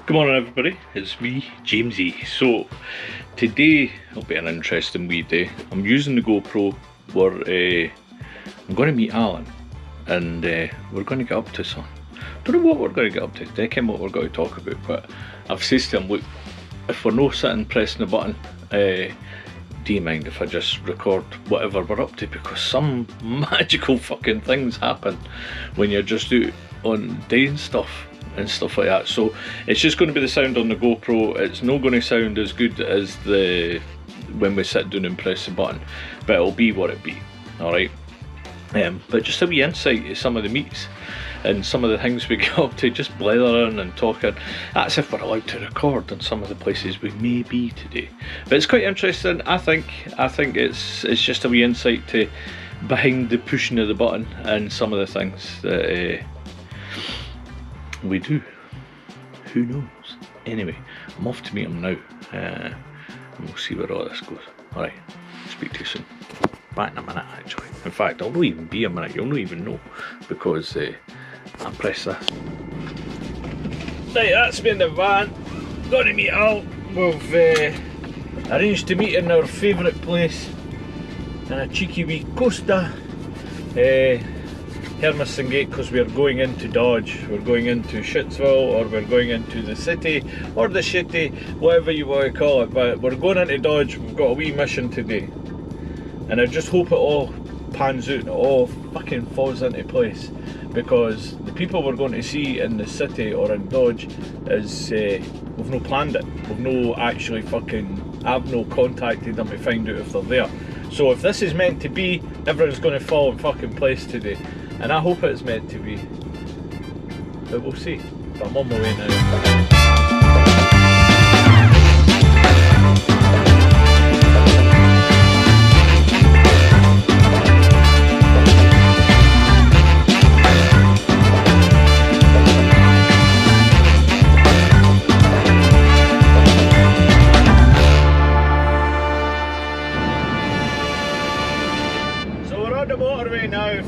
Good morning everybody, it's me, Jamesy. So today will be an interesting wee day. I'm using the GoPro where I'm going to meet Alan and we're going to get up to some. Don't know what we're going to get up to, I can't what we're going to talk about, but I've said to him, look, if we're no sitting pressing the button, do you mind if I just record whatever we're up to, because some magical fucking things happen when you're just out on doing stuff and stuff like that. So it's just going to be the sound on the GoPro. It's not going to sound as good as the when we sit down and press the button, but it'll be what it be. Alright, but just a wee insight to some of the meets and some of the things we get up to, just blethering and talking. That's if we're allowed to record in some of the places we may be today. But it's quite interesting. I think it's just a wee insight to behind the pushing of the button and some of the things that we do. Who knows? Anyway, I'm off to meet him now, and we'll see where all this goes. Alright, speak to you soon. Back in a minute actually. In fact, I'll not even be a minute, you'll not even know, because I press this. Right, that's me in the van. Going to meet Al. We've arranged to meet in our favourite place in a cheeky wee Costa. Hermiston Gate, because we're going into Dodge, we're going into Shitsville, or we're going into the city, or the shitty, whatever you want to call it, but we're going into Dodge. We've got a wee mission today, and I just hope it all pans out and it all fucking falls into place, because the people we're going to see in the city or in Dodge is, we've no planned it, we've no actually fucking, I've no contacted them to find out if they're there. So if this is meant to be, everything's going to fall in fucking place today. And I hope it's meant to be, but we'll see. But I'm on my way now.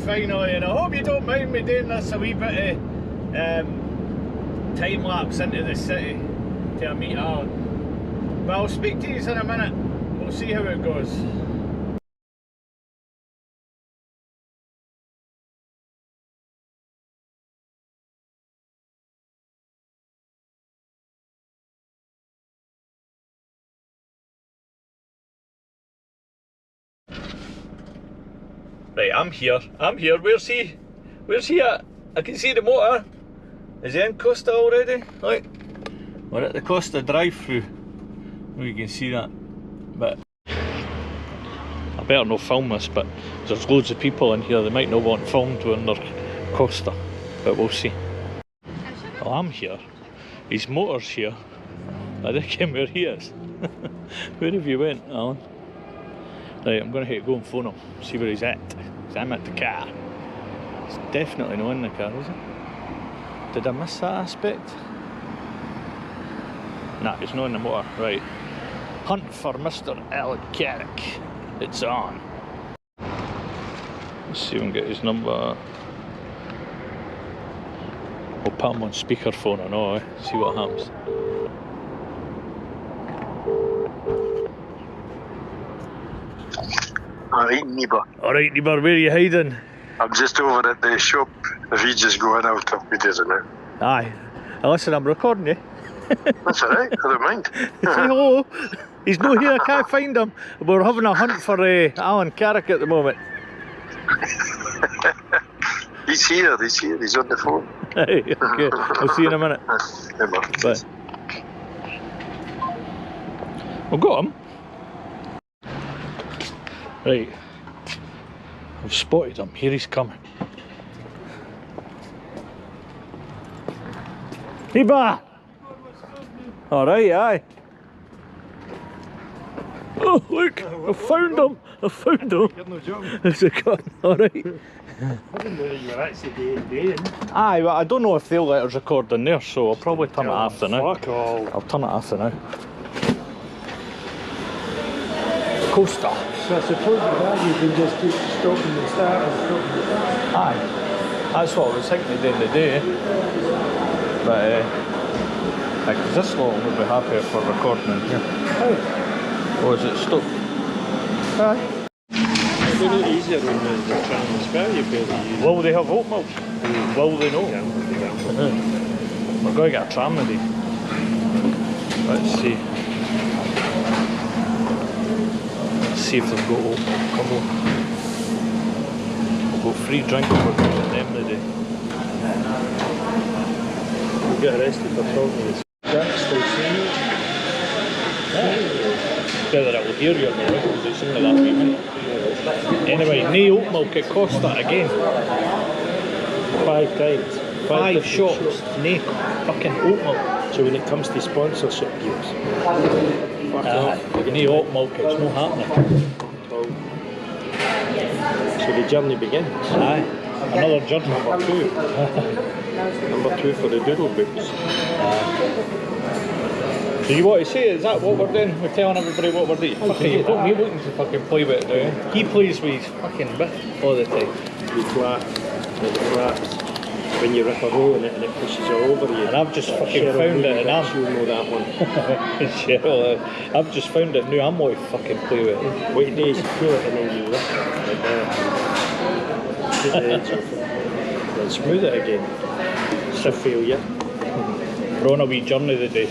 Finally, and I hope you don't mind me doing this a wee bit of time lapse into the city to meet Alan. But I'll speak to you in a minute, we'll see how it goes. Right, I'm here, where's he? Where's he at? I can see the motor. Is he in Costa already? Right, we're at the Costa drive-through. Oh, you can see that. But I better not film this, but there's loads of people in here, they might not want filmed when they're Costa, but we'll see. Well, I'm here, his motor's here. I don't know where he is. Where have you went, Alan? Right, I'm going to have to go and phone him, see where he's at, because I'm at the car. He's definitely not in the car, is he? Did I miss that aspect? Nah, he's not in the motor. Right. Hunt for Mr. Alan Carrick. It's on. Let's see if we can get his number. We'll put him on speakerphone and all, see what happens. Alright, neighbour. Alright, neighbour, where are you hiding? I'm just over at the shop. If you just go in, I'll talk with you now. Aye. Listen, I'm recording you. That's alright, I don't mind. Say hello. He's not here, I can't find him. We're having a hunt for Alan Carrick at the moment. He's here, he's on the phone. Hey, okay, I'll see you in a minute. Bye. I've got him. Right, I've spotted him, here he's coming. Eba! Alright, aye. Oh, look, I found him, You're no joking. How's it going? Alright. I didn't know that you were actually doing. Aye, but I don't know if they'll let us record in there, so I'll probably turn it after now. Fuck all. I'll turn it after now. Costa. So I suppose with that you can just keep stopping the start and stopping the start. Aye, that's what I was thinking of doing today. But Like this long would be happier for recording in here. Or is it stuck? Aye. It'll be a little easier when they're trying to spare you barely use. Will they have oat milk? Will they know? Yeah, We're going to get a tram today. Let's see. Let's see if they've got oat milk. Come on. We'll go free drink if we're using them today. We'll get arrested for talking to this. That's still saying it. Whether it will hear you or not, because it's only that wee minute. Anyway, no oat milk at Costa again. 5 times. 5 shops, no fucking oat milk. So when it comes to sponsorship deals, fuck off. No oat milk, it's not happening. So the journey begins. Aye. Another journey. Number 2. Number 2 for the Doodle books. Do you want to say, is that what we're doing? We're telling everybody what we're doing? Fucking, you've got me looking to fucking play with it, do you? He plays with his fucking bit all the time. You flap, it flaps. When you rip a hole in it and it pushes all over you. And I've just fucking Cheryl found it and you'll know that one. Cheryl, I've just found it now, I'm going to fucking play with it. What you do is you pull it and then you rip it like that. Get the edge off it. Then smooth it again. It's a failure. We're on a wee journey today.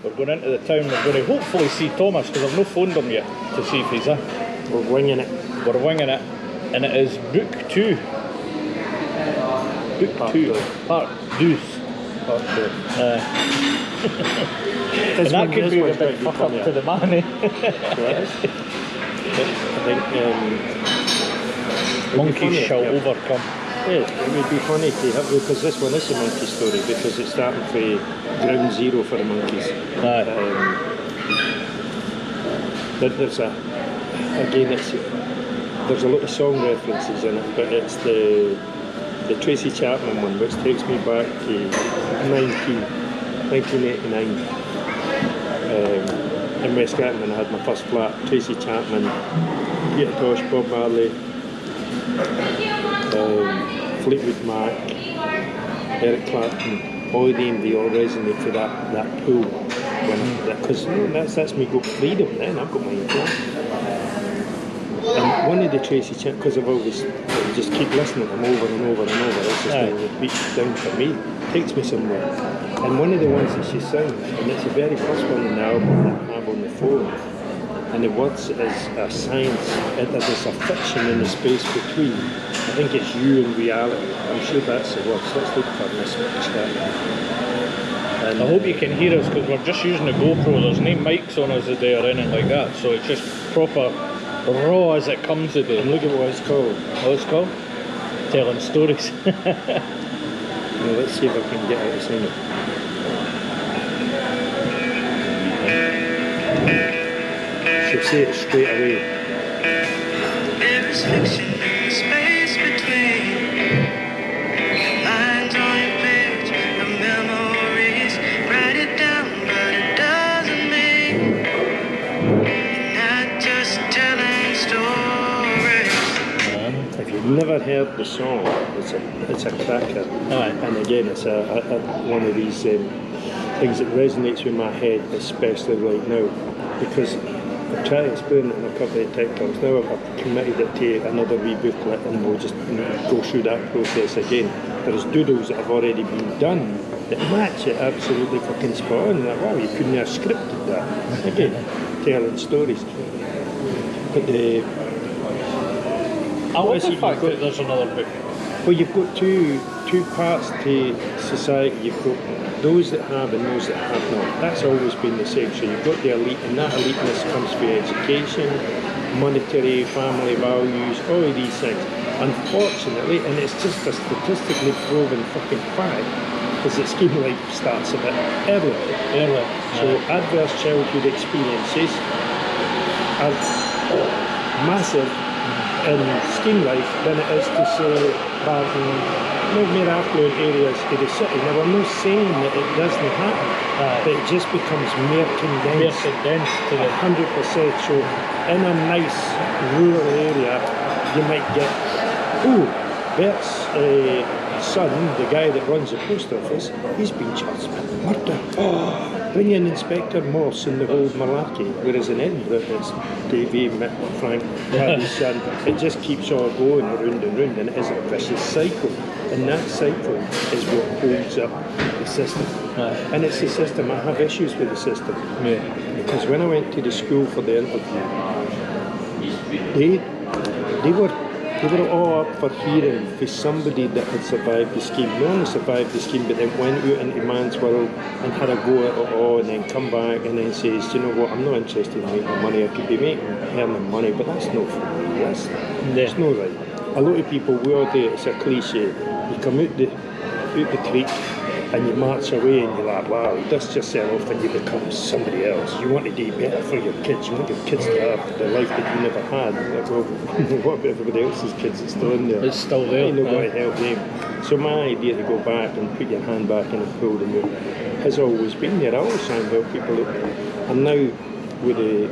We're going into the town, we're going to hopefully see Thomas, because I've not phoned him yet to see if he's in. We're winging it. We're winging it, and it is book 2. Book Part 2. two. Part 2. Part 2. And that could be a big fuck up to the man, eh? I think Monkeys shall overcome. Yeah, it would be funny to have, because this one is a monkey story, because it's starting from ground zero for the monkeys. Aye. But there's there's a lot of song references in it, but it's the Tracy Chapman one, which takes me back to 1989. In West Grattan, when I had my first flat. Tracy Chapman, Peter Tosh, Bob Marley, Fleetwood Mac, Eric Clapton, all of them, they all resonate to that pool. Because that's me got freedom then, I've got my own flat. And one of the Tracy Chapman, because I've always just keep listening to them over and over and over, it's just the beat down for me, takes me somewhere. And one of the ones that she sang, and it's the very first one in the album that I have on the phone, and the words is a science, there's a fiction in the space between. I think it's you and reality. I'm sure that's the words. Let's look for this chat. And I hope you can hear us, because we're just using the GoPro. There's no mics on us today or anything like that, so it's just proper raw as it comes today. And look at what it's called. What it's called? Telling stories. Now let's see if I can get her to sing it. She'll say it straight away. There is fiction in the space between lines on your page of memories. Write it down, but it doesn't mean you're not just telling stories. If you've never heard the song, it's a cracker. Aye. And again, it's one of these things that resonates with my head, especially right now, because I've tried to explain it in a couple of TikToks. Now I've committed it to another wee booklet, and we'll just go through that process again. There's doodles that have already been done that match it absolutely fucking spot on. Like, wow, you couldn't have scripted that. Again, telling stories. But I love the fact that there's another book. well, you've got two parts to society. You've got those that have and those that have not. That's always been the same. So you've got the elite, and that eliteness comes from education, monetary, family values, all of these things. Unfortunately, and it's just a statistically proven fucking fact, is that scheme life starts a bit earlier. So adverse childhood experiences are massive in scheme life than it is to say back in more affluent areas of the city. Now I'm not saying that it doesn't happen, but it just becomes more condensed to the 100%. So in a nice rural area, you might get, Bert's son, the guy that runs the post office, he's been charged with murder. Oh, bring in Inspector Morse and the whole malarkey. Whereas in Edinburgh, it's Davey, Mick, Frank, Paddy's son. It just keeps all going round and round, and it is a vicious cycle. And that cycle is what holds up the system. And it's the system. I have issues with the system. Yeah. Because when I went to the school for the interview, they were all up for hearing for somebody that had survived the scheme. Not only survived the scheme, but then went out into man's world and had a go at it all, and then come back and then says, you know what, I'm not interested in making money. I could be earning money, but that's not for me. That's not right. A lot of people, we all do it, it's a cliche. You come out the creek and you march away and you're like, wow, you dust yourself off and you become somebody else. You want to do better for your kids. You want your kids to have the life that you never had. Like, well, what about everybody else's kids? It's still in there. It's still there. You're not going to help them. So my idea to go back and put your hand back in and pull them out has always been there. I always try and help people out. And now with the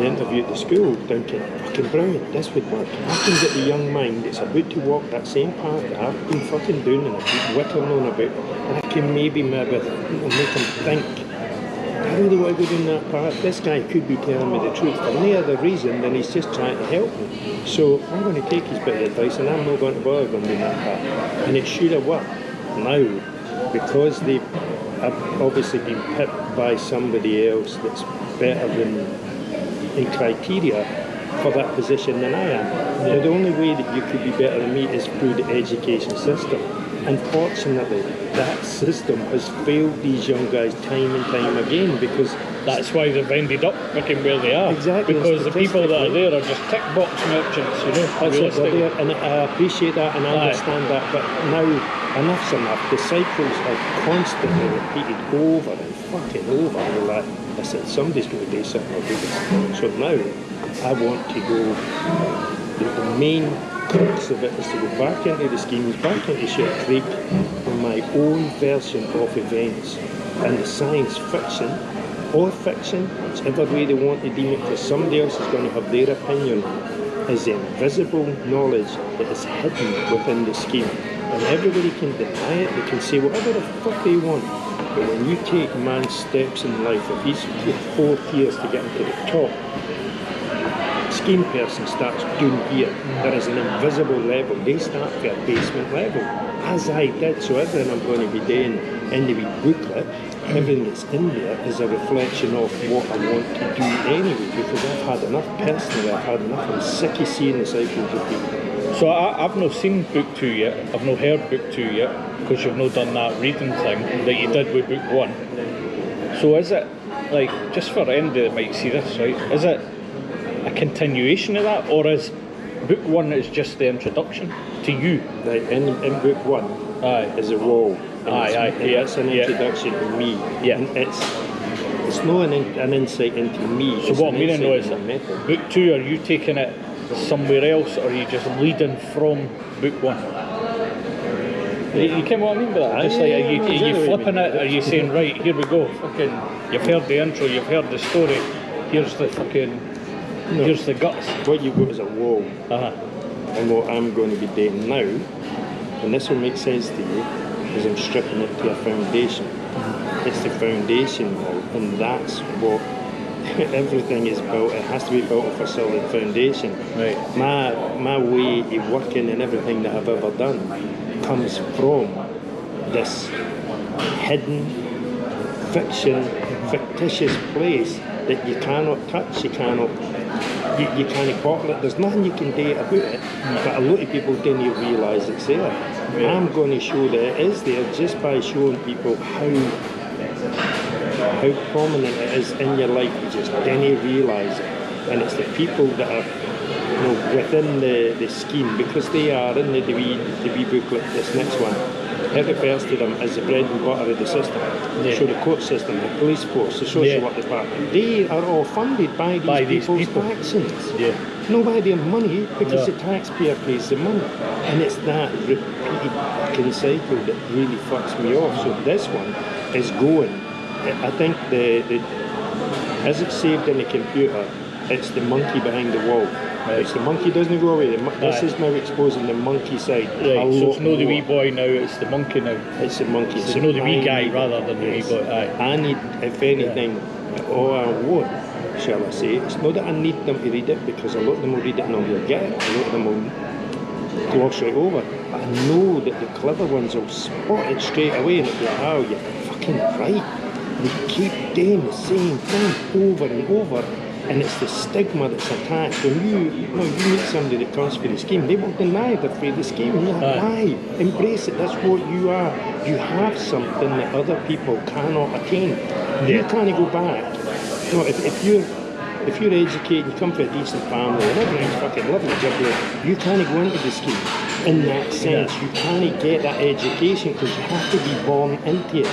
interview at the school, thinking, fucking brilliant, this would work. I can get the young mind that's about to walk that same path that I've been fucking doing and I keep whittling on about, and I can maybe make them think, I really want to go down that path. This guy could be telling me the truth for no other reason than he's just trying to help me. So I'm going to take his bit of advice and I'm not going to bother going down that path. And it should have worked. Now, because they've obviously been pipped by somebody else that's better than in criteria for that position than I am. Now, the only way that you could be better than me is through the education system. Unfortunately, that system has failed these young guys time and time again, because that's why they've ended up looking where they are. Exactly. Because the people that are there are just tick box merchants, you know. That's it, they're there, and I appreciate that and I understand that, but now enough's enough. The cycles are constantly repeated over and fucking over. And you're like, listen, somebody's going to do something or do this. So now I want to go, the main crux of it is to go back into the schemes, back into Ship Creek with my own version of events, and the science fiction or fiction, whichever way they want to deem it, because somebody else is going to have their opinion, is the invisible knowledge that is hidden within the scheme. And everybody can deny it, they can say whatever the fuck they want. But when you take man's steps in life, if he's with 4 tiers to get into the top, scheme person starts down here. There is an invisible level. They start for a basement level, as I did. So everything I'm going to be doing in the wee booklet, everything that's in there is a reflection of what I want to do anyway, because I've had enough personally, I've had enough. I'm sick of seeing the cycles of people. So I've not seen book 2 yet, I've not heard book 2 yet, because you've not done that reading thing that you did with book 1. So is it, like, just for anybody that might see this, right, is it a continuation of that, or is book 1 is just the introduction to you? Like in book 1 is a wall. It's an introduction to me. Yeah. And it's not an insight into me. So what I'm meaning though is, book 2, are you taking it somewhere else, or are you just leading from book 1? You get what I mean by that? Just like, are you flipping it? Are you saying, right, here we go, fucking, you've heard the intro, you've heard the story, here's the fucking, here's the guts. What you've got is a wall. And what I'm going to be doing now, and this will make sense to you, is I'm stripping it to a foundation. It's the foundation wall, and that's what everything is built. It has to be built off a solid foundation. Right. My way of working and everything that I've ever done comes from this hidden fictitious place that you cannot touch, you can't bottle it. There's nothing you can do about it, but a lot of people didn't realise it's there. Right. I'm going to show that it is there just by showing people how prominent it is in your life. You just didn't realise it, and it's the people that are within the scheme, because they are in the wee booklet. This next one, it refers to them as the bread and butter of the system. Yeah. So the court system, the police force, the social work department, they are all funded by these people's actions. Yeah. Not by their money, because the taxpayer pays the money. And it's that repeated fucking cycle that really fucks me off. So this one is going. I think as it's saved in the computer, it's the monkey behind the wall. It's the monkey doesn't go away. This is now exposing the monkey side. Right, a so it's lot not the more. wee boy now, it's the monkey now. It's the monkey. So not the wee guy need- rather than the wee boy. Aye. I need, if anything, or I would, shall I say, it's not that I need them to read it, because a lot of them will read it and they'll get it. A lot of them will gloss right over. But I know that the clever ones will spot it straight away and they'll be like, oh, you're fucking right. They keep doing the same thing over and over. And it's the stigma that's attached. When you meet somebody that comes for the scheme, they will deny they're for the scheme. And you're like, why? Embrace it. That's what you are. You have something that other people cannot attain. You can't go back. No, if you're educated, you come from a decent family, and everything's fucking lovely, you can't go into the scheme. In that sense, you can't get that education because you have to be born into it.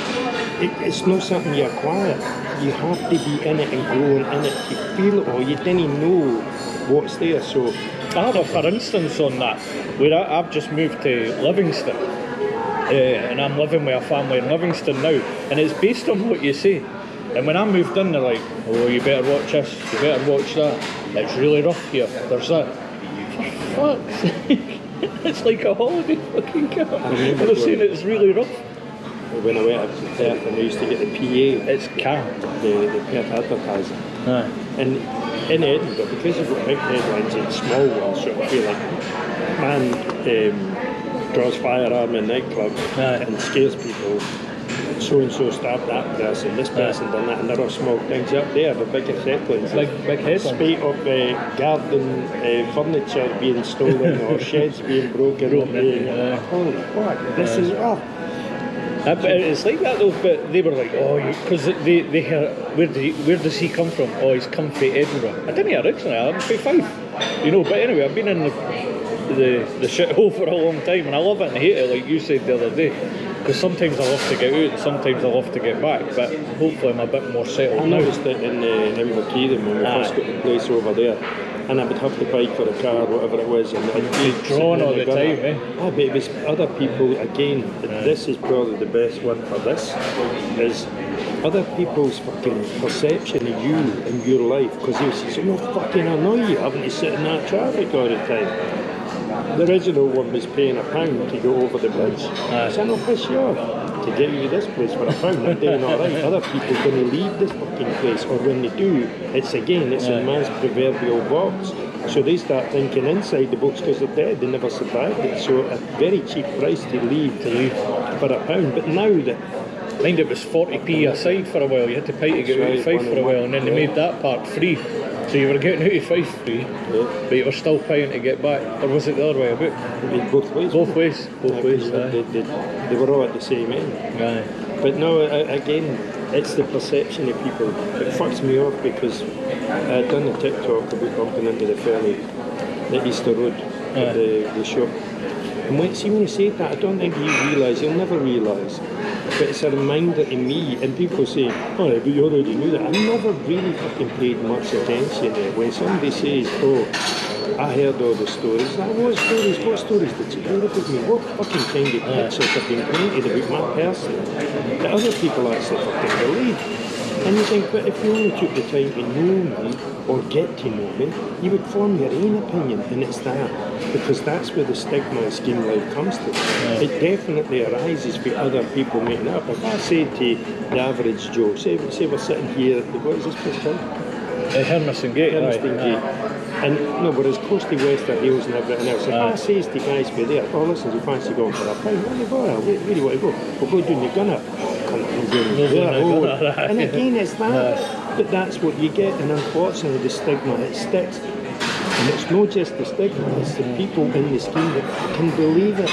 It's not something you acquire. You have to be in it and growing in it to feel it, or you didn't know what's there. So I have a for instance on that, where I've just moved to Livingston, and I'm living with a family in Livingston now, and it's based on what you say. And when I moved in, they're like, oh, you better watch this, you better watch that, it's really rough here, there's that. For fuck's sake, it's like a holiday fucking camp. And they're saying it's really rough. when I went up to Perth and I used to get the PA, It's calm. the Perth advertising. Aye. And in Edinburgh, because you've got big headlines and small ones, so it'll be like, man draws firearm in nightclub and scares people. So and so stabbed that person, this person done that, and there are small things up there, the biggest headlines. Big headlines. Spate of garden furniture being stolen or sheds being broken. Holy fuck, this is rough. But it's like that though, but they were like, oh, because they heard, where does he come from? Oh, he's come from Edinburgh. I didn't originally, I'm from Fife. You know, but anyway, I've been in the shithole for a long time, and I love it and hate it, like you said the other day. Because sometimes I love to get out, and sometimes I love to get back, but hopefully I'm a bit more settled I now. noticed it in Macedon when we first got the place over there, and I would have to bike for a car, whatever it was, and I'd be drawn all the gunner. time, eh? Ah, but it was other people, again, this is probably the best one for this, is other people's fucking perception of you and your life, because they say, no fucking annoy you having to sit in that traffic all the time. The original one was paying £1 to go over the bridge. So no piss you off to get you to this place for £1. I'm doing all right. Other people going to leave this fucking place, or when they do, it's a man's proverbial box. So they start thinking inside the box because they're dead. They never survived it. So a very cheap price to leave for £1. But now that Mind it was 40p a side for a while, you had to pay to get out of Fife for a while, and then they made that part free. So you were getting out of Fife free, but you were still paying to get back. Or was it the other way about? both ways. Both ways. They were all at the same end. Aye. But no, again, it's the perception of people. It fucks me off because I'd done a TikTok about bumping into the ferry at Easter Road at the shop. And when you say that, I don't think you realise, you'll never realise. But it's a reminder to me, and people say, oh, but you already knew that. I never really fucking paid much attention to it. When somebody says, oh, I heard all the stories. Like, what stories? What stories did you hear about me? What fucking kind of pictures have been painted about my person that other people actually fucking believe? And you think, but if you only took the time to know me, or get to know me, you would form your own opinion, and it's that. Because that's where the stigma of scheme life comes to. It definitely arises for other people making it up. If I say to the average Joe, say we're sitting here at what is this place called? Hermiston Gate. Hermiston Gate. And no, but it's Costa, Wester Hills and everything else. If I says to guys for there, oh listen, do you fancy going for a pint? Where do you go? Where do you want to go? We'll go down the gunner. And again, it's that. But that's what you get, and unfortunately the stigma, it sticks. And it's not just the stigma, it's the people in the scheme that can believe it.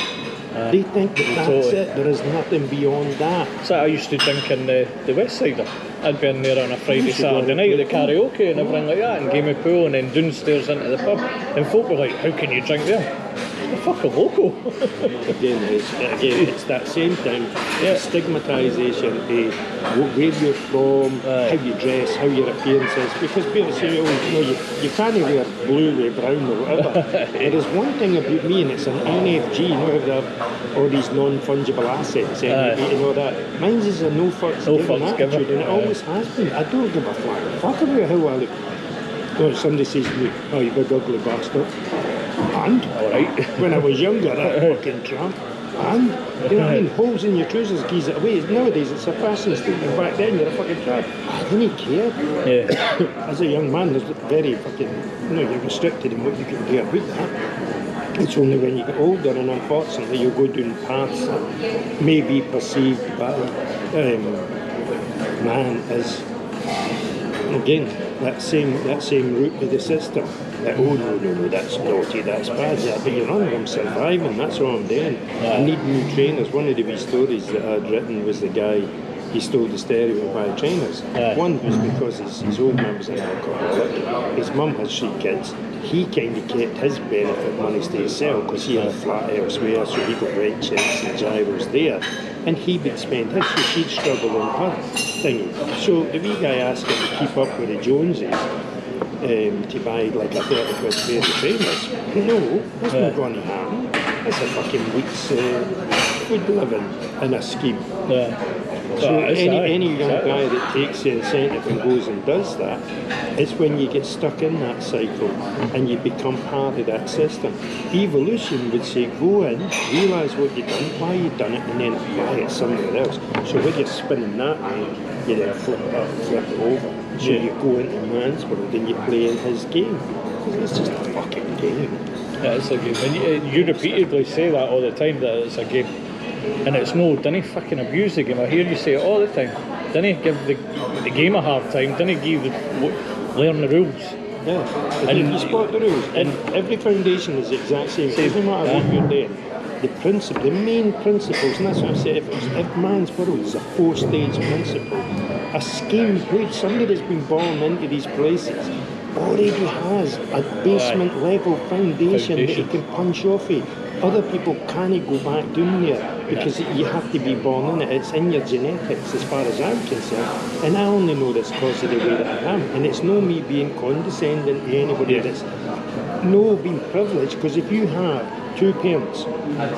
They think that that's it, there is nothing beyond that. So I used to drink in the West Sider. I'd be in there on a Friday, Saturday night, the karaoke and everything like that, and game of pool, and then downstairs into the pub. And folk were like, how can you drink there? You're fucking local. Again, it's that same thing, stigmatisation of where you're from, how you dress, how your appearance is. Because people say, oh, you can't wear blue with brown or whatever. There is one thing about me, and it's an NFG, you know, how they have all these non-fungible assets, and all that. Mine is a no fucks given attitude, and it always has been. I don't give a fuck about how I look. I Or somebody says to me, oh, you big ugly bastard. And? Alright. When I was younger, that fucking tramp. And? You know what I mean? Holes in your trousers, geese it away. Nowadays, it's a fashion statement. Back then, you're a fucking tramp. I didn't care. Yeah. As a young man, there's very fucking, you know, you're restricted in what you can do about that. It's only when you get older, and unfortunately, you go down paths that may be perceived by man as, again, that same route to the system. That, oh no, that's naughty, that's bad. Yeah, but you're on, I'm surviving, that's all I'm doing. Yeah. I need new trainers. One of the wee stories that I'd written was the guy, he stole the stereo to buy trainers. Yeah. One was because his old man was an alcoholic, his mum has 3 kids. He kind of kept his benefit monies to himself because he had a flat elsewhere, so he got rent checks and gyros there. And he would spend his, so she'd struggle on her thing. So the wee guy asked him to keep up with the Joneses. To buy like a 30 quid pair of trainers. No, that's not going to happen. That's a fucking week's food living in a scheme. Yeah. So Well, it's any young exactly. guy that takes the incentive and goes and does that, it's when you get stuck in that cycle and you become part of that system. Evolution would say go in, realise what you've done, why you've done it, and then apply it somewhere else. So when you're spinning that way, you then flip it over. So Yeah. you go into man's world and you play in his game. Because it's just a fucking game. Yeah, it's a game. And you repeatedly say that all the time, that it's a game. And it's no, don't fucking abuse the game. I hear you say it all the time. Don't give the game a hard time. Don't give learn the rules. Yeah, And you spot the rules. and- And every foundation is the exact same. It doesn't matter what you're doing. The principle, the main principles, and that's what I said, if man's world is a 4-stage principle, a scheme which somebody that's been born into these places already has a basement level foundation that he can punch off of. Other people can't go back down there because you have to be born in it. It's in your genetics as far as I'm concerned. And I only know this because of the way that I am. And it's no me being condescending to anybody that's no being privileged, because if you have 2 parents,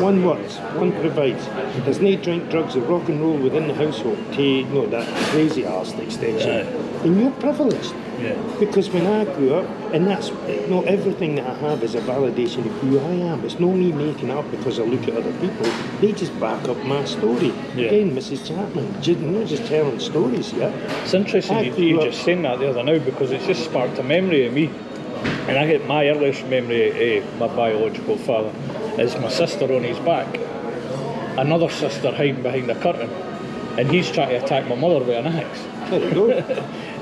one works, one provides, there's no drink, drugs or rock and roll within the household, that crazy arse extension, then you're privileged. Yeah. Because when I grew up, and that's not everything that I have is a validation of who I am. It's no me making it up because I look at other people. They just back up my story. Yeah. Again, Mrs. Chapman, not just telling stories, yeah? It's interesting you just saying that the other now, because it's just sparked a memory of me. And I get my earliest memory of my biological father is my sister on his back, another sister hiding behind a curtain, and he's trying to attack my mother with an axe. There you go.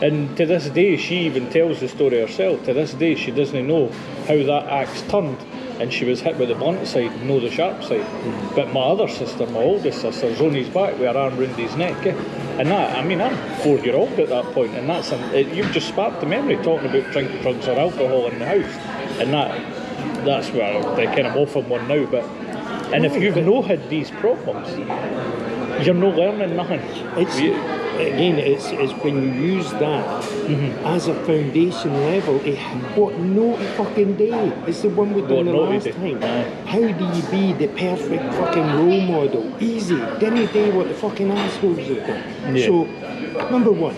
And to this day, she even tells the story herself. To this day, she doesn't know how that axe turned, and she was hit with the blunt side, no the sharp side. But my other sister, my oldest sister's on his back with her arm round his neck. And that, I mean, I'm 4-year-old at that point, and that's you've just sparked the memory talking about drinking drugs or alcohol in the house, and that's where they kind of off on one now. But and if you've no had these problems, you're not learning nothing. It's when you use that as a foundation level. What naughty fucking day? It's the one we done the last time. How do you be the perfect fucking role model? Easy. Didn't do what the fucking assholes have done. Yeah. So, number 1,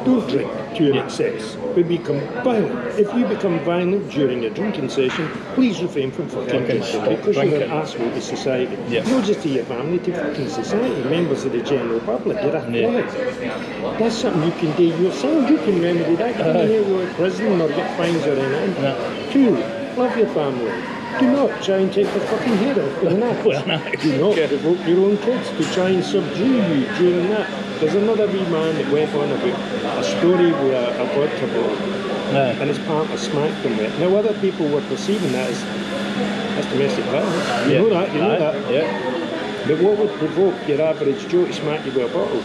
don't drink to an excess. We become violent. If you become violent during a drinking session, please refrain from fucking drinking because you're an asshole to society. Yeah. Not just to your family, to fucking society, members of the general public. You're a threat. That's something you can do yourself. You can remedy that. You can go to prison or get fines or anything. 2, love your family. Do not try and take the fucking head off with an axe. Do not provoke your own kids to try and subdue you during that. There's another wee man that went on about a story with a vodka bottle, and his partner smacked him with it. Now other people were perceiving that as domestic violence. You know that. Yeah. But what would provoke your average Joe to smack you with a bottle?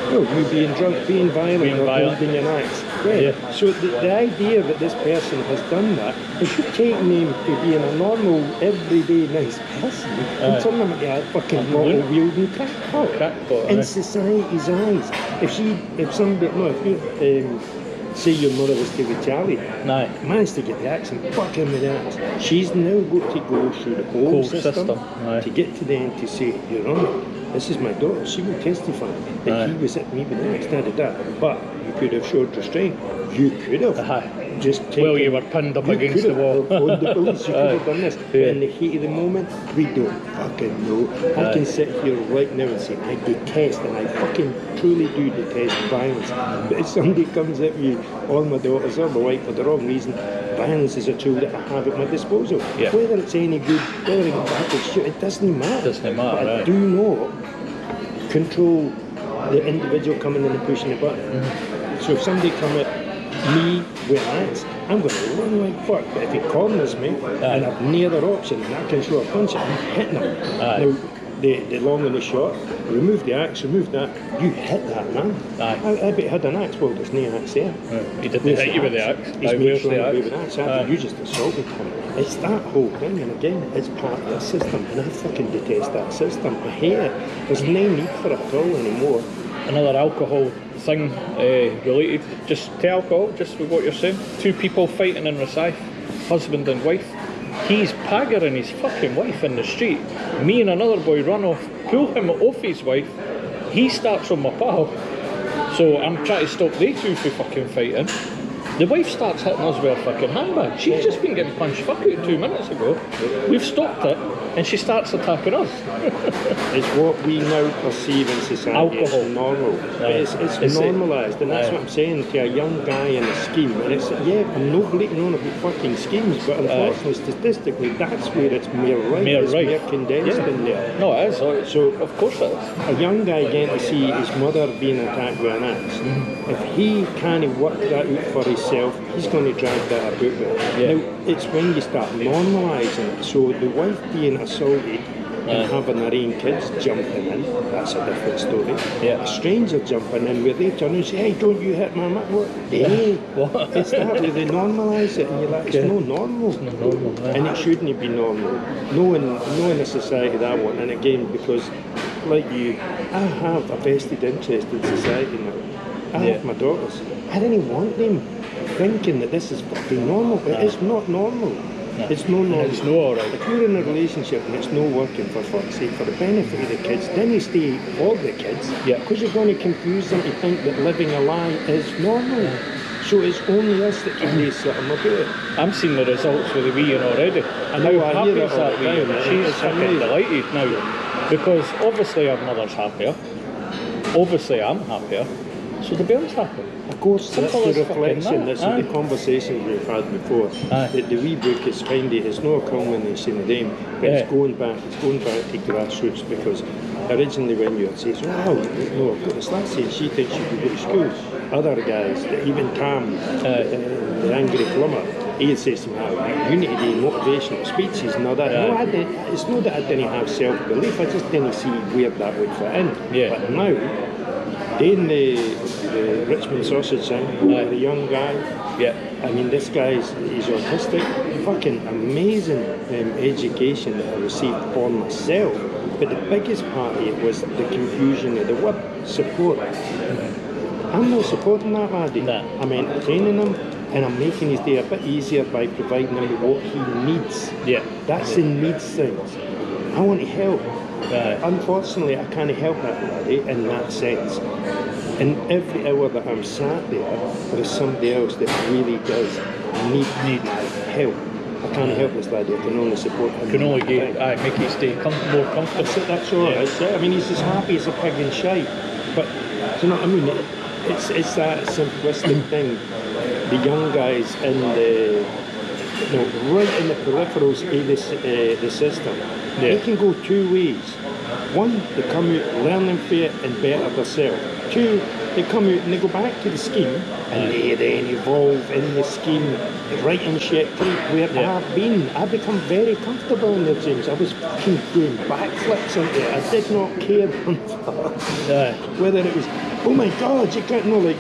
Well, you being drunk, being violent, or holding an axe. Yeah. So the idea that this person has done that, it should take him to being a normal, everyday, nice person and turn him into a fucking bottle-wielding crackpot. In society's eyes. If you say your mother was David Charlie, managed to get the axe and fuck him with the axe. She's now got to go through the whole system to get to the end to say, Your Honour, this is my daughter, she will testify that he was at me with the axe, but you could have showed restraint. You could have. just taken... Well, you were pinned up You against could the wall. have phoned the police, you could have done this. But Yeah. in the heat of the moment, we don't fucking know. I can sit here right now and say, I detest, and I fucking truly do detest violence. But if somebody comes at me, or my daughters or my wife for the wrong reason, violence is a tool that I have at my disposal. Yeah. Whether it's any good, whether it's bad or shit, it doesn't matter. Doesn't matter, But I right. do not control the individual coming in and pushing the button. So if somebody come at me with an axe, I'm going to run like fuck. But if he corners me and I've no other option and I can throw a punch at him, I'm hitting him. Now, the long and the short, remove the axe, remove that, you hit that man. I bet had an axe, well there's no axe there. He didn't hit you with the axe. He's Where's trying the to axe? with an axe. You just assaulted him. It's that whole thing, and again, it's part of the system, and I fucking detest that system. I hate it. There's no need for it at all anymore. Another alcohol thing related just to alcohol, just with what you're saying. Two people fighting in Rosyth, husband and wife. He's paggering his fucking wife in the street. Me and another boy run off, pull him off his wife. He starts on my pal. So I'm trying to stop they two from fucking fighting. The wife starts hitting us with a fucking handbag. She's just been getting punched fuck out 2 minutes ago. We've stopped it, and she starts attacking us. It's what we now perceive in society Alcohol. as normal. It's normalised, and that's what I'm saying to a young guy in a scheme. And it's, yeah, I'm not bleating on about fucking schemes, but unfortunately, statistically, that's where it's more right. It's more condensed in there. No, it is. So, of course it is. A young guy getting to see his mother being attacked with an axe, if he can't work that out for himself, he's going to drag that about with him. Yeah. Now, it's when you start normalising it. So the wife being assaulted and having her own kids jumping in, that's a different story. Yeah. A stranger jumping in where they turn and say, hey, don't you hit my mum. What? Hey, What? it's that where they normalise it, and you're like, it's no normal. It's not normal. And it shouldn't be normal. No in a society that one. And again, because like you, I have a vested interest in society now. I have my daughters. I didn't want them thinking that this is fucking normal, but it's not normal. No. It's no normal. It's no alright. If you're in a relationship and it's not working, for fuck's sake, for the benefit of the kids, then you stay for the kids. Yeah. Because you're going to confuse them to think that living a lie is normal. So it's only us that can do something about it. I'm seeing the results with the wee already. I know, I happy hear is that all that the wee? time, She's it's fucking amazing. delighted now. Because obviously our mother's happier. Obviously I'm happier. So the bairn's happy. Of course, Simple that's the as fucking reflection, that. that's the conversations we've had before. The wee book is kind of, it's not a culmination of them, but it's going back to grassroots, because originally when you say, wow, no, I've got this lassie and she thinks she can go to school. Other guys, even Tam, the angry plumber, he says to me, you need to do motivational speeches and all that. No, it's not that I didn't have self-belief, I just didn't see where that would fit in. Yeah. But now, doing the Richmond sausage thing, the young guy, I mean, this guy's, he's autistic, fucking amazing education that I received for myself. But the biggest part of it was the confusion of the word support. I'm not supporting that laddie. I'm entertaining him, and I'm making his day a bit easier by providing him with what he needs. That's the needs things. I want to help. Unfortunately, I can't help that laddie in that sense. And every hour that I'm sat there is somebody else that really does need my help. I can't help this laddie, I can only support him. Can only make his day more comfortable. That's all right. I mean, he's as happy as a pig in shite. But, do you know what I mean? It's that simplistic thing. The young guys in the, right in the peripherals of the system, they can go two ways. One, they come out learning for it and better themselves. Two, they come out and they go back to the scheme and they then evolve in the scheme, writing shit through where I've become very comfortable in the gyms. I was fucking doing backflips on it. I did not care whether it was, oh my god, you can't know, like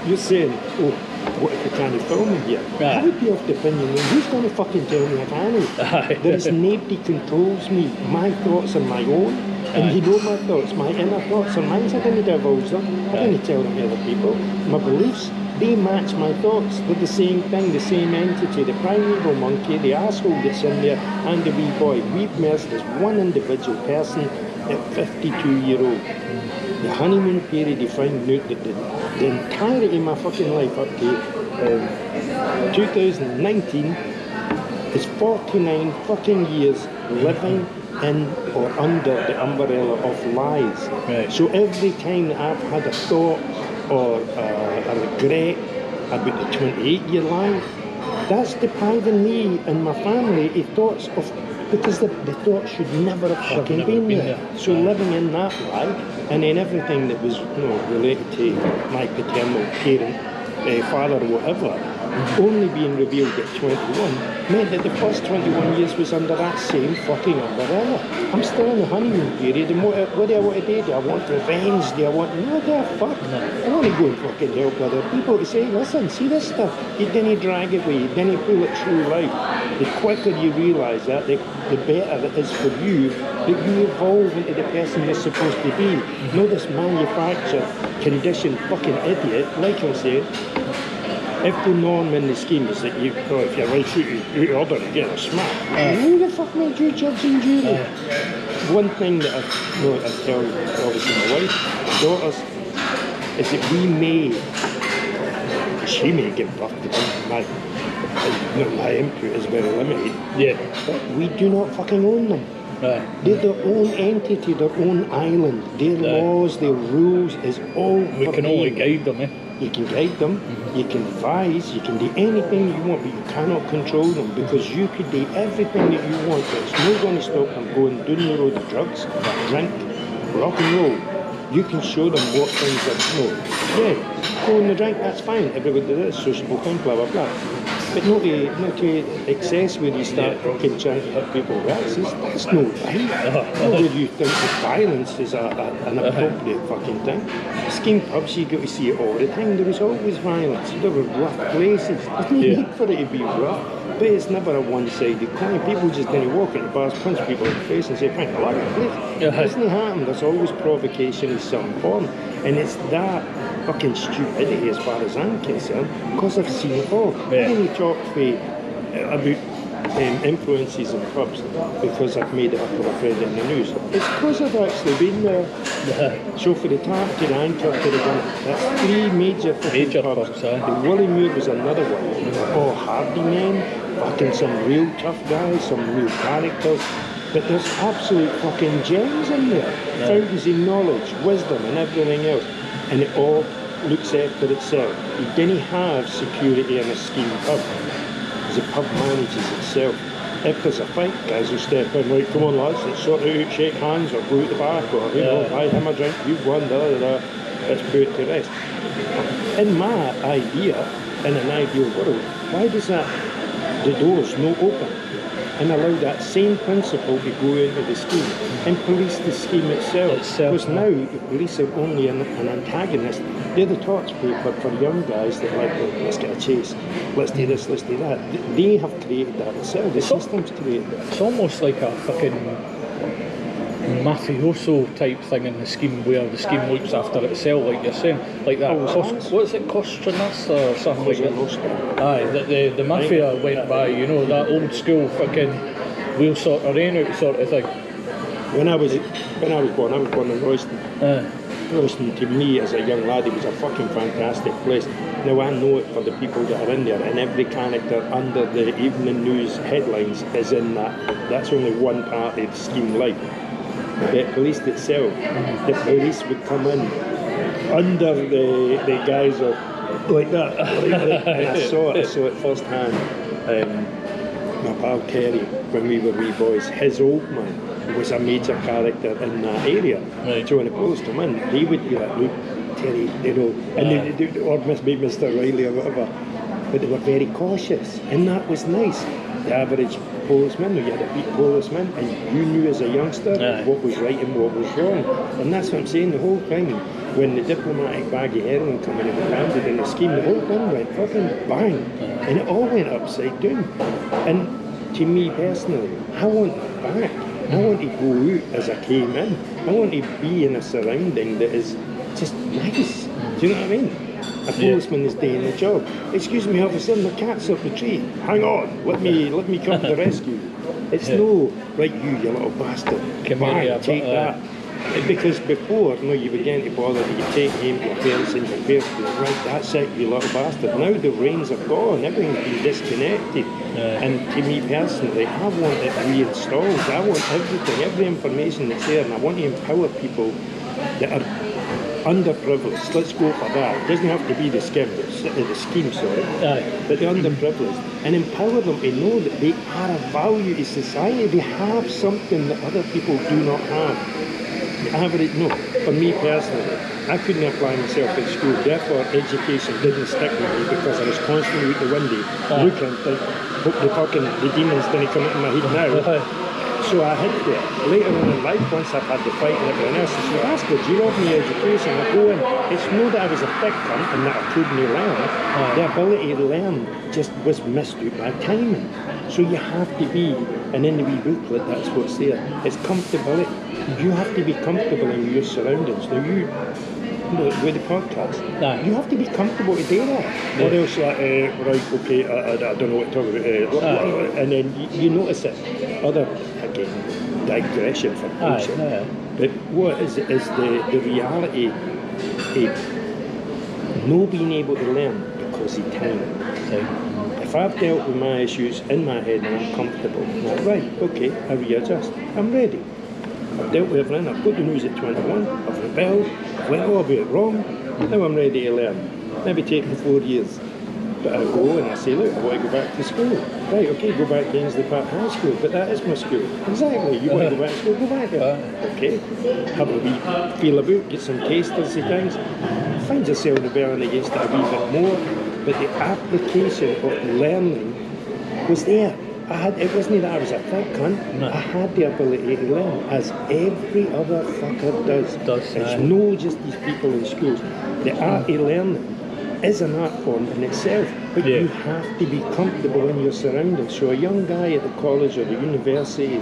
you're saying, oh, what if you can't film me here? I would be of the opinion, who's going to fucking tell me I can't? There's nobody controls me. My thoughts are my own. And you know my thoughts, my inner thoughts are mine. I didn't divulge them. I didn't tell them to other people. My beliefs, they match my thoughts. They're the same thing, the same entity. The primeval monkey, the asshole that's in there, and the wee boy. We've merged as one individual person at 52-year-old. The honeymoon period, you find out that the entirety of my fucking life up to 2019 is 49 fucking years living in or under the umbrella of lies. Right. So every time that I've had a thought or a regret about the 28-year lie, that's depriving me and my family of thoughts of, because the thought should never have fucking never been been there. there. So living in that lie, and then everything that was related to my paternal parent, father or whatever, only being revealed at 21 meant that the first 21 years was under that same fucking umbrella. I'm still in the honeymoon period, and what do I want to do? Do I want revenge? Do I want... No, fuck. I want to go and fucking help other people to say, listen, see this stuff? You didn't drag it away, you didn't pull it through life. The quicker you realise that, the better it is for you that you evolve into the person you're supposed to be. Not this manufactured, conditioned fucking idiot, like I said. If the norm in the scheme is that if you're right shooting order and get a smack, who the fuck made you judge and jury? One thing that I tell obviously my wife, my daughters, is that she may give birth to them. My input is very limited. Yeah. But we do not fucking own them. They're their own entity, their own island. Their laws, their rules is all We can only guide them, You can guide them, you can advise, you can do anything you want, but you cannot control them, because you could do everything that you want, but it's not going to stop them going down the road of drugs, drink, rock and roll. You can show them what things are, go on the drink, that's fine, everybody does it, sociable thing, blah blah blah. But not to excess where you start fucking trying to hit people. That's no right. Whether you think that violence is an appropriate fucking thing. Scheme pubs, you got to see it all the time. There was always violence. There were rough places. There's no need for it to be rough. But it's never a one-sided coin. People just didn't walk into bars, punch people in the face and say, thank God, please. It doesn't happen. There's always provocation in some form. And it's that fucking stupidity as far as I'm concerned, because I've seen it all. I didn't talk about influences in pubs because I've made it up or I've read it in the news. It's because I've actually been there. So for the Tap to the Anchor to the Gun, that's three major pubs. The Willowmere was another one. All hardy men, fucking some real tough guys, some real characters. But there's absolute fucking gems in there. Fountains of knowledge, wisdom and everything else. And it all looks after itself. You didn't have security in a scheme pub. The pub manages itself. If there's a fight, guys will step in, right, come on lads, let's sort it out, shake hands or go out the back or, I have a drink, you've won, let's put it to rest. In my idea, in an ideal world, why does the doors not open and allow that same principle to go into the scheme and police the scheme itself? Because now the police are only an antagonist. They're the torch paper for young guys that like, let's get a chase, let's do this, let's do that. They have created that themselves. The system's created that. It's almost like a fucking mafioso type thing in the scheme, where the scheme looks after itself, like you're saying, like that. What's it, Costa or something like that? Aye, the mafia went by, that old school fucking we'll sort our own out sort of thing. When I was born in Royston. Royston, to me as a young lad, it was a fucking fantastic place. Now I know it for the people that are in there, and every character under the evening news headlines is in that. That's only one part of the scheme life. The police itself, the police would come in under the guise of like that. And I saw it firsthand. My pal Terry, when we were wee boys, his old man was a major character in that area. Right. So when the police come in, they would be like, look, Terry, and they or maybe Mr. Riley or whatever, but they were very cautious, and that was nice. The average policeman, you had a beat policeman, and you knew as a youngster what was right and what was wrong. And that's what I'm saying, the whole thing, when the diplomatic bag of heroin came in and was landed in the scheme, the whole thing went fucking bang, and it all went upside down. And to me personally, I want that back. I want to go out as I came in. I want to be in a surrounding that is just nice. Do you know what I mean? A policeman is doing the job. Excuse me, officer, the cat's up the tree. Hang on, let me come to the rescue. It's no, right, you little bastard. Bang, take that. Because before, no, you began to bother, you take him to your parents and your parents go, right, that's it, you little bastard. Now the reins are gone, everything's been disconnected. And to me personally, I want it reinstalled. I want everything, every information that's there, and I want to empower people that are underprivileged. Let's go for that. It doesn't have to be the scheme, but the underprivileged. And empower them to know that they are a value to society. They have something that other people do not have. No, for me personally, I couldn't apply myself at school. Therefore, education didn't stick with me because I was constantly out the window looking and think, hope the demons didn't come into my head now. So I hid there. Later on in life, once I've had the fight and everything else, I said, bastard, you robbed me education. I go in. It's not that I was a thick cunt and that I couldn't learn. The ability to learn just was missed out by timing. So you have to be, and in the wee booklet, that's what's there. It's comfortability. You have to be comfortable in your surroundings. Now with the podcast, you have to be comfortable to do that. Or else, right, okay, I don't know what to talk about. And then you notice it. Other, again, digression for bullshit. But what is the reality of not being able to learn because of time? If I've dealt with my issues in my head and I'm comfortable, right, okay, I readjust. I'm ready. I've dealt with everything. I've got the news at 21. I've rebelled. I've went all about it wrong. Now I'm ready to learn. Maybe take me 4 years. But I go and I say, look, I want to go back to school. Right, okay, go back to Ainsley Park High School. But that is my school. Exactly. You want to go back to school? Go back there. Okay. Have a wee feel about, get some tasters of things. Find yourself rebelling against it a wee bit more. But the application of learning was there. It wasn't that I was a thick cunt. I had the ability to learn, as every other fucker does. It's not just these people in schools. The art of learning is an art form in itself, but you have to be comfortable in your surroundings. So a young guy at the college or the university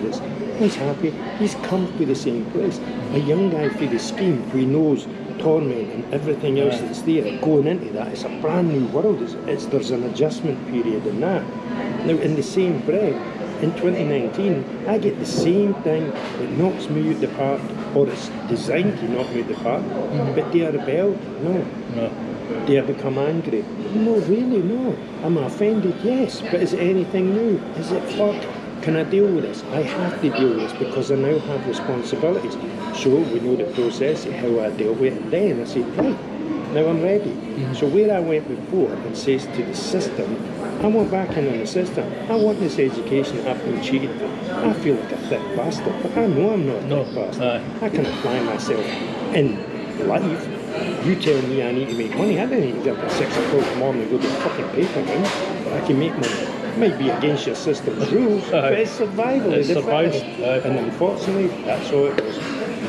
he's happy, he's come to the same place. A young guy through the scheme who knows torment and everything else that's there, going into that, it's a brand new world. There's an adjustment period in that. Now, in the same breath, in 2019, I get the same thing that knocks me out the park, or it's designed to knock me out the park, but do I rebel? No. Do I become angry? No, really, no. Am I offended? Yes. But is it anything new? Is it fuck? Can I deal with this? I have to deal with this because I now have responsibilities. So we know the process of how I deal with it. And then I said, right, now I'm ready. So where I went before and says to the system, I want back in on the system. I want this education I've been cheated for. I feel like a thick bastard, but I know I'm not a thick bastard. I can apply myself in life. You tell me I need to make money. I don't need to get up at 6 o'clock in the morning and go to the fucking paper round. I can make money. It might be against your system's rules, but it's survival. It's survival. And unfortunately, that's all it was.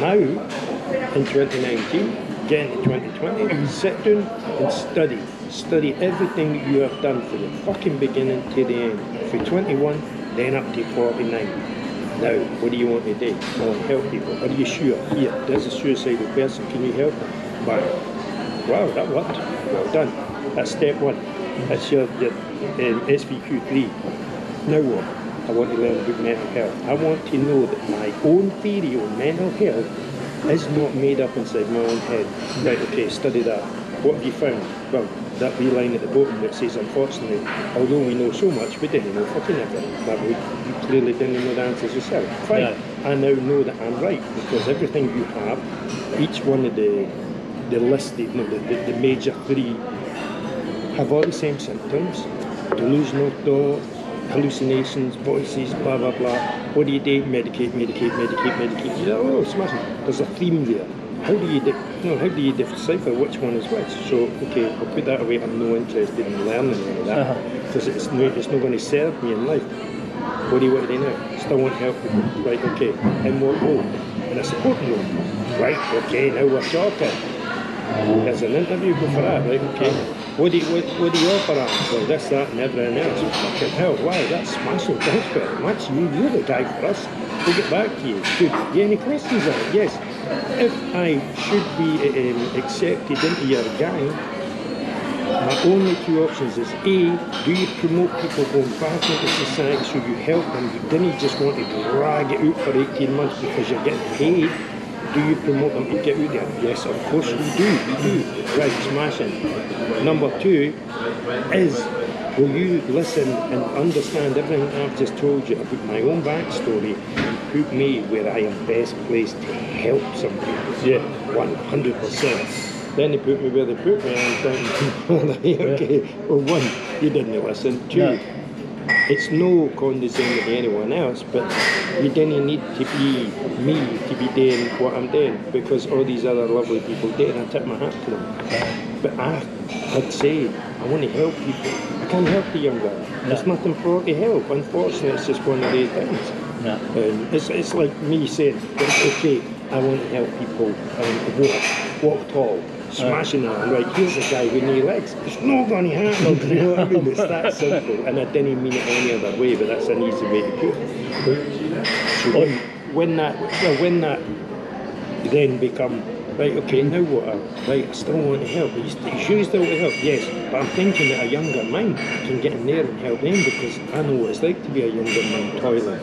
Now, in 2019, get into 2020, sit down and study. Study everything that you have done from the fucking beginning to the end. From 21, then up to 49. Now, what do you want to do? I want to help people. Are you sure? Here, there's a suicidal person. Can you help them? Bang. Wow, that worked. Well done. That's step one. That's your SVQ3. Now what? I want to learn about mental health. I want to know that my own theory on mental health is not made up inside my own head. Right, okay, study that. What have you found? Well, that wee line at the bottom that says, unfortunately, although we know so much, we didn't know fucking everything. But you clearly didn't know the answers yourself. Fine. I now know that I'm right, because everything you have, each one of the listed, the major three, have all the same symptoms: delusional thought, hallucinations, voices, blah blah blah. What do? Medicate. Oh, smashing. There's a theme there. How do you decipher which one is which? So, okay, I'll put that away. I'm no interested in learning any of that because it's not going to serve me in life. What do you want to do now? Still want to help people. Right, okay. In what role? In a supporting role. Right, okay, now we're talking. There's an interview, go for that, right, okay. What do you offer at? Well, this, that and everything else. Fucking hell, wow, that's smashing. Thanks very much. You're the guy for us. We'll get back to you. Good. You any questions on it? Yes. If I should be accepted into your gang, my only two options is A, do you promote people going back into society so you help them? You didn't just want to drag it out for 18 months because you're getting paid. do you promote them to get out there? Yes, of course we do. Right, smashing. Number two is, will you listen and understand everything I've just told you about my own backstory and put me where I am best placed to help some people? Yeah. 100%. Then they put me where they put me, and I'm thinking, okay, well, one, you didn't listen. Two, it's no condescending to anyone else, but you didn't need to be me to be doing what I'm doing, because all these other lovely people did, and I tip my hat to them. But I'd say, I want to help people. I can't help the young guy. There's nothing for to help. Unfortunately, it's just one of these things. It's like me saying, okay, I want to help people walk tall. Smashing that, and right, here's a guy with no legs. It's not going to happen, you know what I mean? It's that simple, and I didn't mean it any other way, but that's an easy way to put it. So when that then become, right, okay, now what? Right, I still want to help. You sure you still want to help? Yes, but I'm thinking that a younger mind can get in there and help them, because I know what it's like to be a younger mind toiling.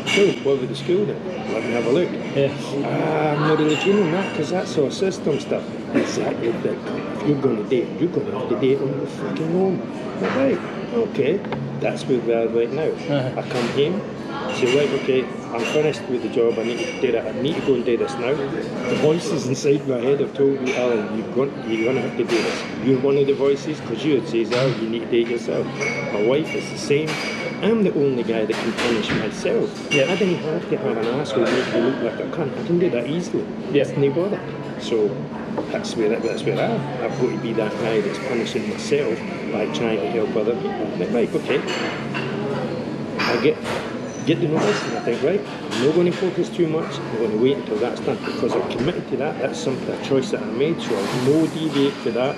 So, what with the school then? Let me have a look. I'm not really keen on that, because that's all system stuff. Exactly. If you're going to date, you're going to have to date on your fucking own. Right, okay. That's where we are right now. I come home, say, right, okay, I'm finished with the job, I need to do that. I need to go and do this now. The voices inside my head have told me, Alan, you're going to have to do this. You're one of the voices, because you would say, oh, you need to date yourself. My wife is the same. I'm the only guy that can punish myself. I didn't have to have an asshole make me look like a cunt. I can do that easily. It's no bother. So that's where I am. I've got to be that guy that's punishing myself by trying to help other people. Right, okay. I get to know this, and I think, right, I'm not going to focus too much. I'm going to wait until that's done, because I'm committed to that. That's a choice that I made, so I'll no deviate for that.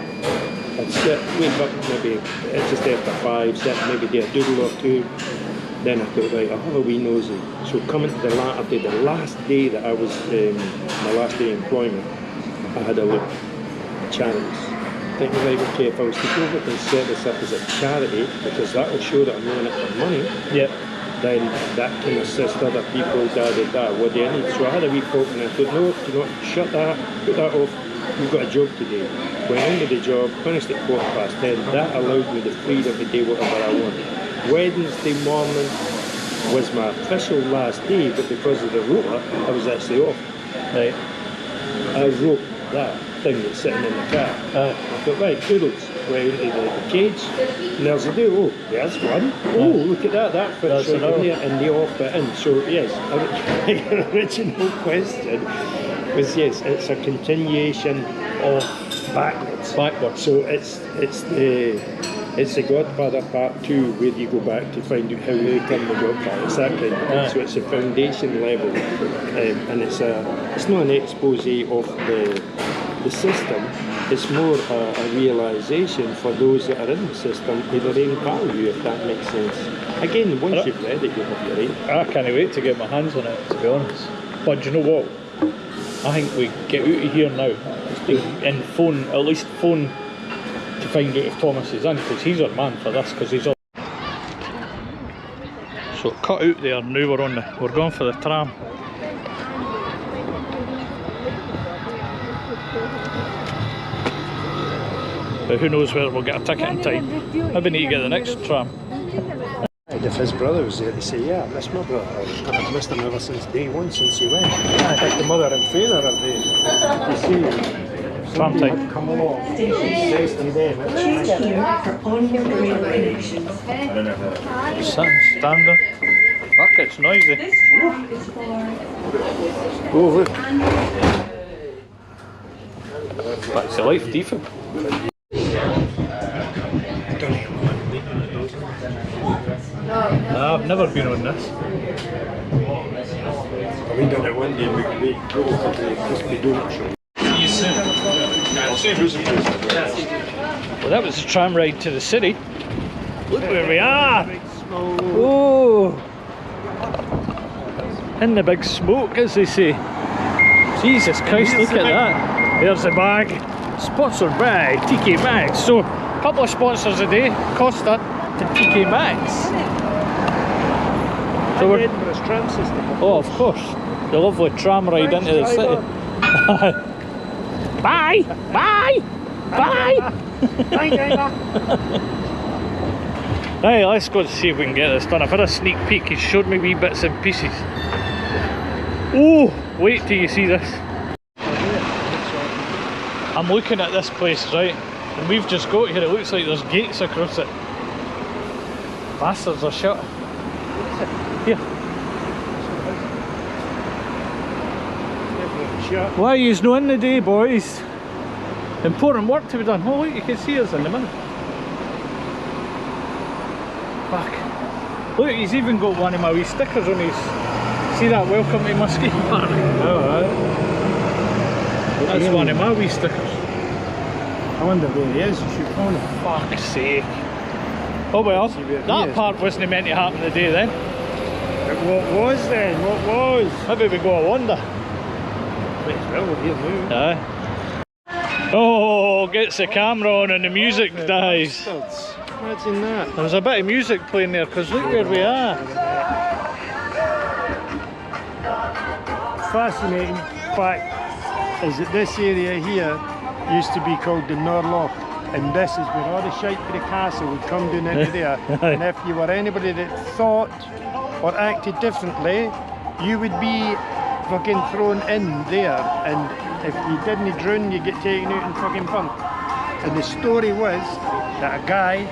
I'd wake up maybe just after 5, sit maybe do a doodle or two. Then I thought, right, I'll have a wee nosy. So coming to the latter day, the last day that I was, my last day of employment, I had a look at charities. Thinking, right, okay, if I was to go over and set this up as a charity, because that will show that I'm doing it for money, then that can assist other people, what do I need? So I had a wee poke, and I thought, no, shut that, put that off. We've got a job today. Went into the job, finished at 10:15. That allowed me the freedom to do whatever I wanted. Wednesday morning was my official last day, but because of the rota, I was actually off. Right. I wrote that thing that's sitting in the car. I thought, right, Toodles. Went into the cage, and there's a do. Oh, there's one. Oh, look at that fits right in here, and they all fit in. So yes, the original question was, yes, it's a continuation of backwards. So it's the Godfather Part 2, where you go back to find out how they become the Godfather. It's that kind of thing. So it's a foundation level, and it's not an expose of the system. It's more a realisation for those that are in the system of their own value, if that makes sense. Again, once you've read it, you have your own. I can't wait to get my hands on it, to be honest. But do you know what? I think we get out of here now and at least phone to find out if Thomas is in, because he's our man for this, because he's all. So cut out there, now we're going for the tram. But who knows whether we'll get a ticket in time. Maybe need to get the next tram. If his brother was there to say, yeah, I miss my brother. I've missed him ever since day one, since he went. Like the mother and father are there. You see, Tram time. Come along. Says to them, Standing. Fuck, it's noisy. oh, look. Back to life, defib. I've never been on this. We done it one day, we go to the crispy donut shop. Well, that was a tram ride to the city. Look where we are! Oh! In the big smoke, as they say. Jesus Christ, look at that. There's the bag. Sponsored by TK Maxx. So, a couple of sponsors a day. Costa to TK Maxx. So we're, tram system. oh, of course. The lovely tram ride into the city. Bye! Bye! Bye! Bye, driver. Right, let's go see if we can get this done. I've had a sneak peek, he's showed me wee bits and pieces. Oh, wait till you see this. I'm looking at this place, right? And we've just got here, it looks like there's gates across it. Bastards are shut. Here. Why are you not in the day, boys? Important work to be done. Oh look, you can see us in the middle. Fuck. Look, he's even got one of my wee stickers on his... See that, welcome to my skate park? Alright. That's one of my wee stickers. I wonder where he is, you should phone him. Fuck's sake. Oh well, that part wasn't meant to happen today then. But what was then? What was? Maybe we go a wander. Well, we're here now. Aye. Oh, gets the camera on and the music dies. Imagine that. There was a bit of music playing there because look where we are. Fascinating fact is that this area here used to be called the Norloch, and this is where all the shite for the castle would come down into there. And if you were anybody that thought or acted differently, you would be fucking thrown in there, and if you didn't drown, you get taken out and fucking pumped. And the story was that a guy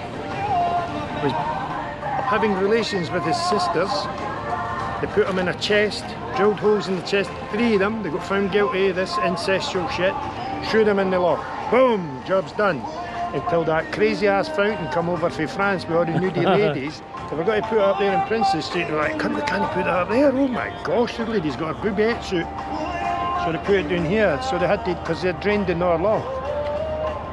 was having relations with his sisters. They put him in a chest, drilled holes in the chest, 3 of them. They got found guilty of this incestual shit, threw them in the loch. Boom, job's done. Until that crazy ass fountain come over from France with all the nudie ladies. They were going to put it up there in Princess Street. They were like, can't put it up there? Oh my gosh, the lady's got a boobette suit. So they put it down here. So they had to, because they drained the Norloch,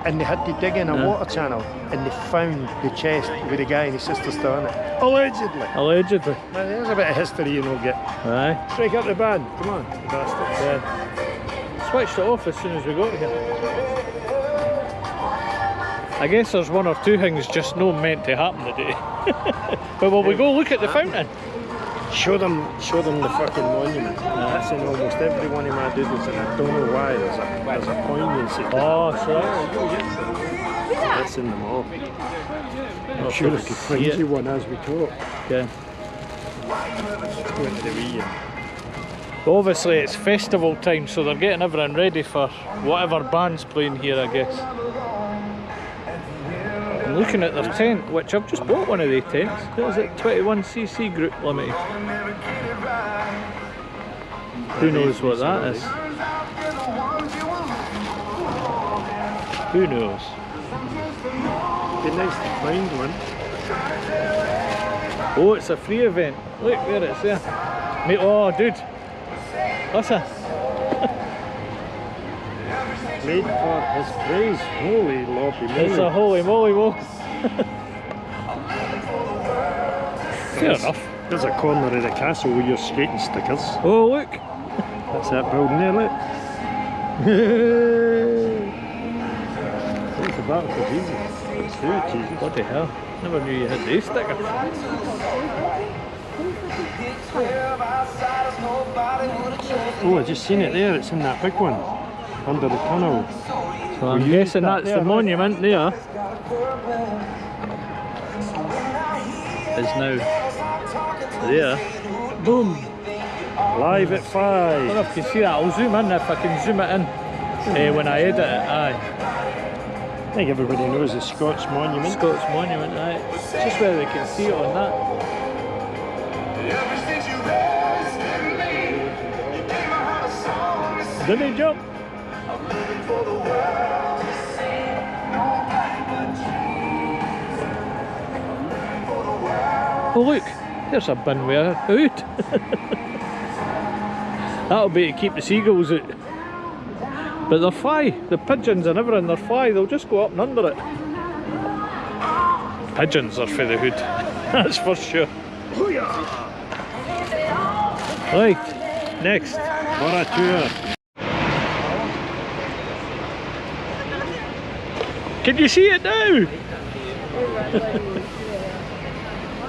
and they had to dig in a water channel, and they found the chest with the guy and his sister still in it. Allegedly. Allegedly. Now, there's a bit of history you know get. Aye. Strike up the band, come on, you bastards. Yeah. Switched it off as soon as we got here. I guess there's 1 or 2 things just not meant to happen today. But will we go look at the fountain? Show them the fucking monument. That's in almost every one of my doodles, and I don't know why. There's a poignancy. Oh, so That's in them all. I'm sure I could find you one as we talk. yeah. Go into the wee. Obviously it's festival time, so they're getting everything ready for whatever band's playing here, I guess. I'm looking at their tent, which I've just bought one of the tents. What is it? 21cc Group Limited. Who knows what that is? Who knows? Be nice to find one. Oh, it's a free event. Look where it's there. Mate, oh, dude. Listen. Made for his praise. Holy loppy moly. It's a holy moly mo. Fair enough. There's a corner of the castle with your skating stickers. Oh, look. That's that building there, look. It's a battle for Jesus. It's who, Jesus? Bloody hell. Never knew you had these stickers. Oh, I just seen it there. It's in that big one. Under the tunnel. So I'm guessing that's the monument there. Is now there. Boom! Live at 5. I don't know if you can see that. I'll zoom in if I can zoom it in when I edit it. Aye. I think everybody knows the Scots Monument. Scots Monument, aye. It's just whether they can see it on that. Didn't he jump? Oh look, there's a bin with a hood. That'll be to keep the seagulls out. But they're fly, the pigeons and everything, they're fly, they'll just go up and under it. Pigeons are for the hood, that's for sure. Right, next. For a tour. Can you see it now?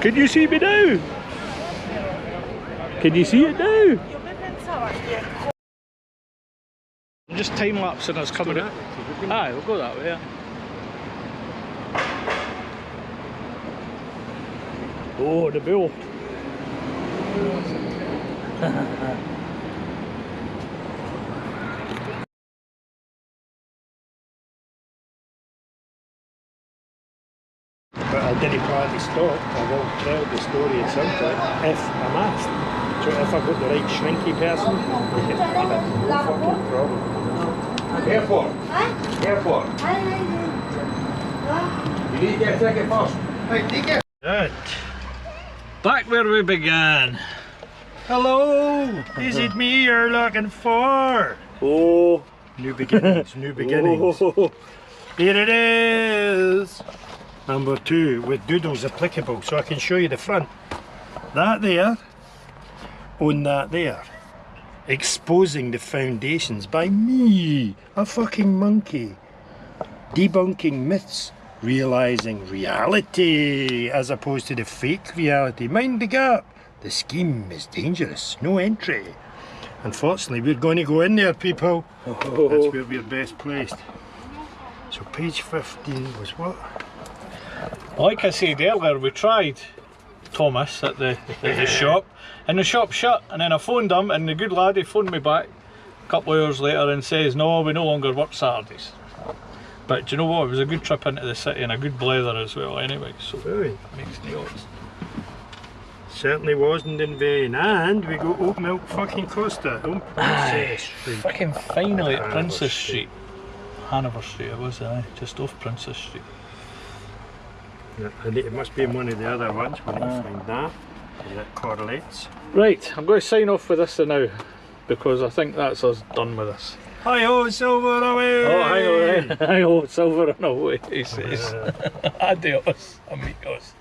Can you see me now? Can you see it now? just time lapsing us coming out. Aye, we'll go that way, yeah. Oh, the bill. But I didn't plan to stop. I will tell the story at some point if I'm asked. So if I've got the right shrinky person, no fucking problem. Careful. Careful. You need to get a ticket first. Hey, take it. Good. Back where we began. Hello! Is it me you're looking for? Oh. New beginnings, new beginnings. Oh. Here it is! Number 2 with doodles applicable, so I can show you the front. That there, on that there. Exposing the foundations by me, a fucking monkey. Debunking myths, realising reality as opposed to the fake reality. Mind the gap. The scheme is dangerous, no entry. Unfortunately, we're going to go in there, people. That's where we're best placed. So page 15 was what? Like I said earlier, we tried Thomas at the shop, and the shop shut, and then I phoned him, and the good laddie phoned me back a couple of hours later and says, no, we no longer work Saturdays. But do you know what, it was a good trip into the city and a good blether as well anyway, so it makes the odds. Certainly wasn't in vain. And we got oat milk fucking Costa on Princess Street. Fucking finally at Hanover Princess Street. Street. Hanover Street it was, just off Princess Street. Yeah, it must be in one of the other ones. We need to find that. That correlates. Right, I'm going to sign off with this now, because I think that's us done with this. Hi-ho, silver away! Oh, hang on, hi-ho, silver and away, he says. Adios, amigos.